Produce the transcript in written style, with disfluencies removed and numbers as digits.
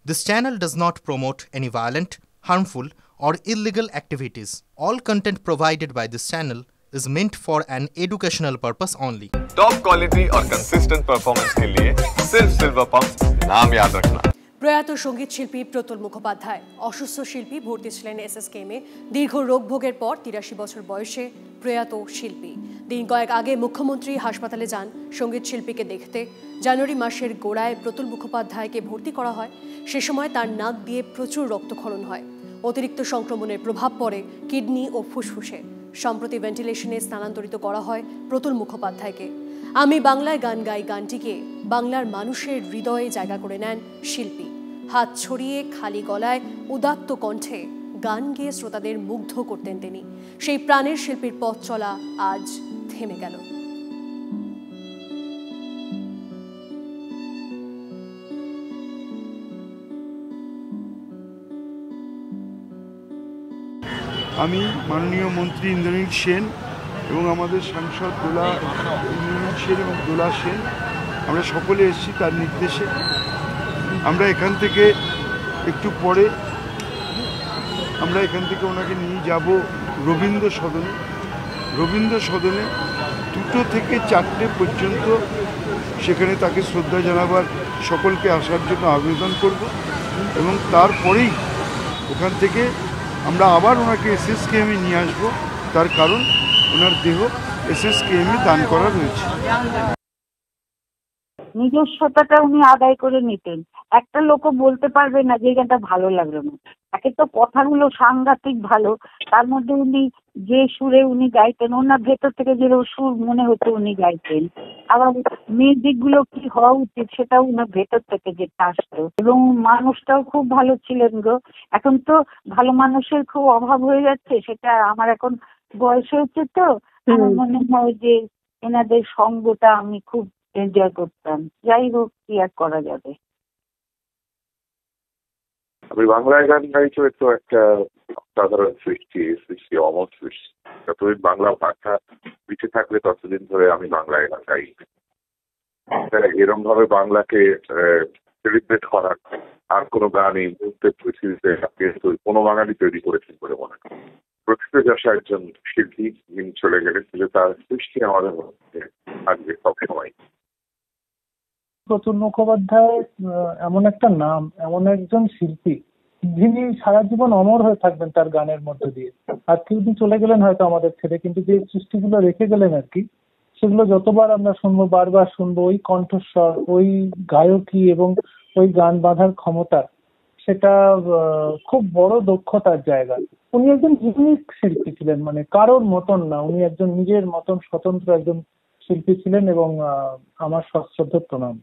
This channel does not promote any violent, harmful, or illegal activities. All content provided by this channel is meant for an educational purpose only. Top quality और consistent performance के लिए सिर्फ silver pump नाम याद रखना। প্রয়াত সঙ্গীত শিল্পী প্রতুল মুখোপাধ্যায় অসুস্থ শিল্পী ভর্তি ছিলেন এসএসকেএমে। দীর্ঘ রোগ ভোগের পর ৮৩ বছর বয়সে প্রয়াত শিল্পী। দিন কয়েক আগে মুখ্যমন্ত্রী হাসপাতালে যান সঙ্গীত শিল্পীকে দেখতে। জানুয়ারি মাসের গোড়ায় প্রতুল মুখোপাধ্যায়কে ভর্তি করা হয়। সে সময় তার নাক দিয়ে প্রচুর রক্তক্ষরণ হয়। অতিরিক্ত সংক্রমণের প্রভাব পড়ে কিডনি ও ফুসফুসে। সম্প্রতি ভেন্টিলেশনে স্থানান্তরিত করা হয় প্রতুল মুখোপাধ্যায়কে। আমি বাংলায় গান গাই গানটিকে বাংলার মানুষের হৃদয়ে জায়গা করে নেন শিল্পী। হাত ছড়িয়ে খালি গলায় উদাত্ত কণ্ঠে গান গেয়ে শ্রোতাদের মুগ্ধ করতেন তিনি। সেই প্রাণের শিল্পীর পথ চলা আজ থেমে গেল। আমি মাননীয় মন্ত্রী ইন্দ্রনীল সেন এবং আমাদের সাংসদ ইন্দ্রনীল সেন এবং দোলা সেন আমরা সকলে এসেছি তার নির্দেশে। আমরা এখান থেকে একটু পরে ওনাকে নিয়ে যাব রবীন্দ্র সদনে 2টো থেকে 4টে পর্যন্ত সেখানে তাকে শ্রদ্ধা জানাবার সকলকে আসার জন্য আবেদন করব এবং তারপরেই ওখান থেকে আমরা আবার ওনাকে এসএসকেএমে নিয়ে আসবো। তার কারণ ওনার দেহ এসএসকেএমে দান করা রয়েছে। নিজস্বতাটা উনি আদায় করে নিতেন। একটা লোকও বলতে পারবে না যে গানটা ভালো লাগলো না। একে তো কথাগুলো সাংঘাতিক ভালো, তার মধ্যে উনি যে সুরে উনি গাইতেন, ওনার ভেতর থেকে যে সুর মনে হতো উনি গাইতেন। আবার মিউজিক গুলো কি হওয়া উচিত সেটাও উনার ভেতর থেকে যেটা আসতো। এবং মানুষটাও খুব ভালো ছিলেন গো। এখন তো ভালো মানুষের খুব অভাব হয়ে যাচ্ছে, সেটা আমার এখন বয়স হয়েছে তো আমার মনে হয় যে এনাদের সঙ্গটা আমি খুব এনজয় করতাম। যাই হোক, কি আর করা যাবে। আমি বাংলায় গান গাইছি তো একটা সাধারণ সৃষ্টি অমর সৃষ্টি। যতদিন বাংলা ভাষা পিছিয়ে থাকলে ততদিন ধরে আমি বাংলায় গান গাই। এরকম ভাবে বাংলাকে সেলিব্রেট করার আর কোনো গান এই মুহূর্তে পৃথিবীতে কোনো বাঙালি তৈরি করেছেন বলে মনে হয়। প্রকৃত যশা একজন শিল্পী যিনি চলে গেলেন, তার সৃষ্টি আমাদের মধ্যে থাকবে সবসময়। প্রতুল মুখোপাধ্যায় এমন একটা নাম, এমন একজন শিল্পী যিনি সারা জীবন অমর হয়ে থাকবেন তার গানের মধ্যে দিয়ে। আজকে উনি চলে গেলেন হয়তো আমাদের ছেড়ে, কিন্তু যে সৃষ্টিগুলো রেখে গেলেন আর কি, সেগুলো যতবার আমরা শুনবো বারবার শুনবো। ওই কণ্ঠস্বর, ওই গায়কী এবং ওই গান বাঁধার ক্ষমতা, সেটা খুব বড় দক্ষতার জায়গা। উনি একজন ইউনিক শিল্পী ছিলেন, মানে কারোর মতন না। উনি একজন নিজের মতন স্বতন্ত্র একজন শিল্পী ছিলেন এবং আমার সশ্রদ্ধ প্রণাম।